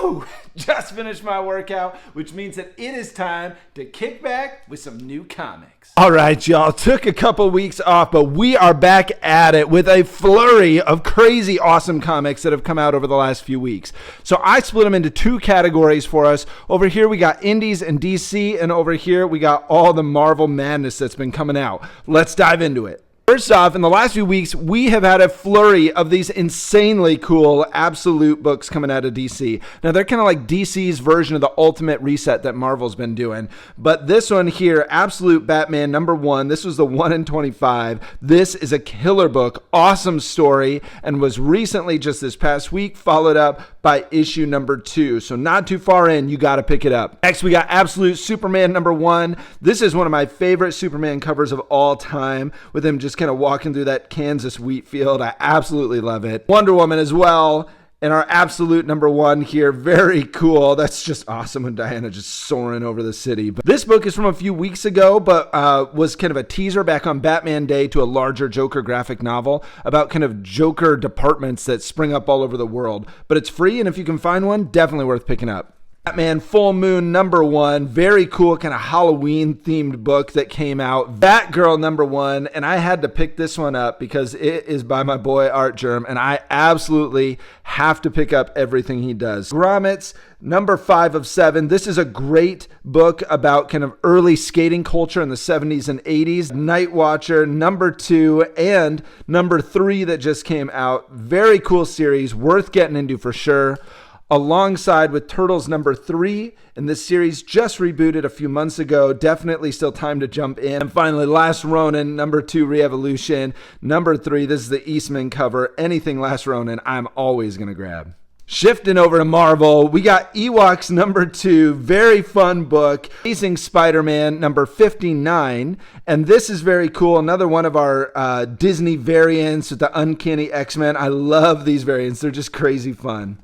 Woo! Just finished my workout, which means that it is time to kick back with some new comics. All right, y'all. Took a couple weeks off, but we are back at it with a flurry of crazy awesome comics that have come out over the last few weeks. So I split them into two categories for us. Over here, we got indies and DC, and over here, we got all the Marvel madness that's been coming out. Let's dive into it. First off, in the last few weeks, we have had a flurry of these insanely cool absolute books coming out of DC. Now, they're kind of like DC's version of the ultimate reset that Marvel's been doing. But this one here, Absolute Batman #1, this was the 1 in 25. This is a killer book, awesome story, and was recently, just this past week, followed up by issue #2. So not too far in, you got to pick it up. Next, we got Absolute Superman #1. This is one of my favorite Superman covers of all time, with him just kind of walking through that Kansas wheat field. I absolutely love it. Wonder Woman as well, and our absolute #1 here. Very cool. That's just awesome when Diana just soaring over the city. But this book is from a few weeks ago, but was kind of a teaser back on Batman Day to a larger Joker graphic novel about kind of Joker departments that spring up all over the world. But it's free, and if you can find one, definitely worth picking up. Batman Full Moon #1, very cool kind of Halloween themed book that came out. Batgirl #1, and I had to pick this one up because it is by my boy Art Germ, and I absolutely have to pick up everything he does. Gromit's #5 of 7. This is a great book about kind of early skating culture in the 70s and 80s. Night Watcher #2 and #3 that just came out. Very cool series, worth getting into for sure. Alongside with Turtles #3, and this series just rebooted a few months ago. Definitely still time to jump in. And finally, Last Ronin #2 Re-Evolution. #3, this is the Eastman cover. Anything Last Ronin, I'm always going to grab. Shifting over to Marvel, we got Ewoks #2, very fun book. Amazing Spider-Man #59, and this is very cool. Another one of our Disney variants with the Uncanny X-Men. I love these variants. They're just crazy fun.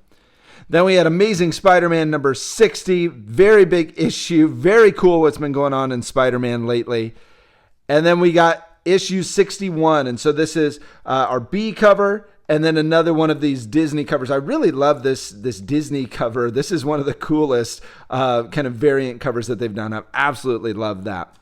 Then we had Amazing Spider-Man #60, very big issue, very cool what's been going on in Spider-Man lately. And then we got issue 61, and so this is our B cover, and then another one of these Disney covers. I really love this Disney cover. This is one of the coolest kind of variant covers that they've done. I absolutely love that.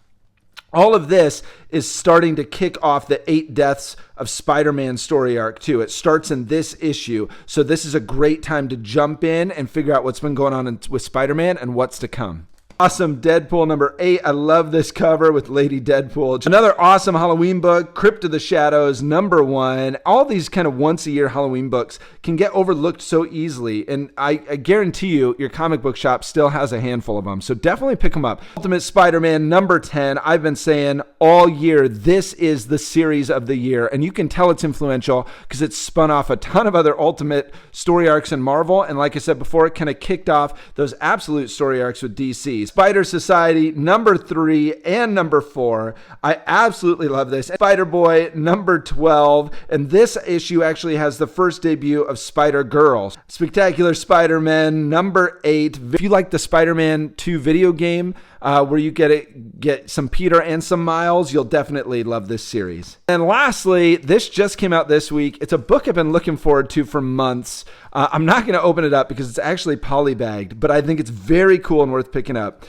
All of this is starting to kick off the 8 Deaths of Spider-Man story arc too. It starts in this issue. So this is a great time to jump in and figure out what's been going on with Spider-Man and what's to come. Awesome Deadpool #8. I love this cover with Lady Deadpool. Another awesome Halloween book, Crypt of the Shadows #1. All these kind of once-a-year Halloween books can get overlooked so easily, and I guarantee you your comic book shop still has a handful of them, so definitely pick them up. Ultimate Spider-Man #10. I've been saying all year this is the series of the year, and you can tell it's influential because it's spun off a ton of other Ultimate story arcs in Marvel, and like I said before, it kind of kicked off those absolute story arcs with DC. Spider Society #3 and #4. I absolutely love this. Spider-Boy #12, and this issue actually has the first debut of Spider-Girl. Spectacular Spider-Man #8. If you like the Spider-Man 2 video game, where you get some Peter and some Miles, you'll definitely love this series. And lastly, this just came out this week. It's a book I've been looking forward to for months. I'm not going to open it up because it's actually polybagged, but I think it's very cool and worth picking up.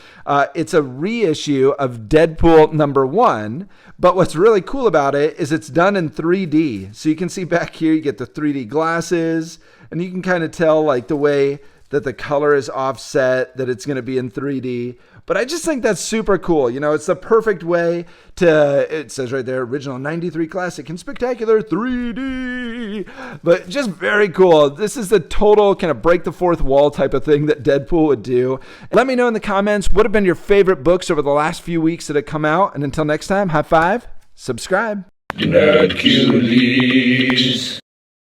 It's a reissue of Deadpool #1, but what's really cool about it is it's done in 3D. So you can see back here, you get the 3D glasses, and you can kind of tell like the way that the color is offset, that it's going to be in 3D. But I just think that's super cool. You know, it's the perfect way to, it says right there, original 93 classic and spectacular 3D. But just very cool. This is the total kind of break the fourth wall type of thing that Deadpool would do. Let me know in the comments what have been your favorite books over the last few weeks that have come out. And until next time, high five, subscribe. Hercules.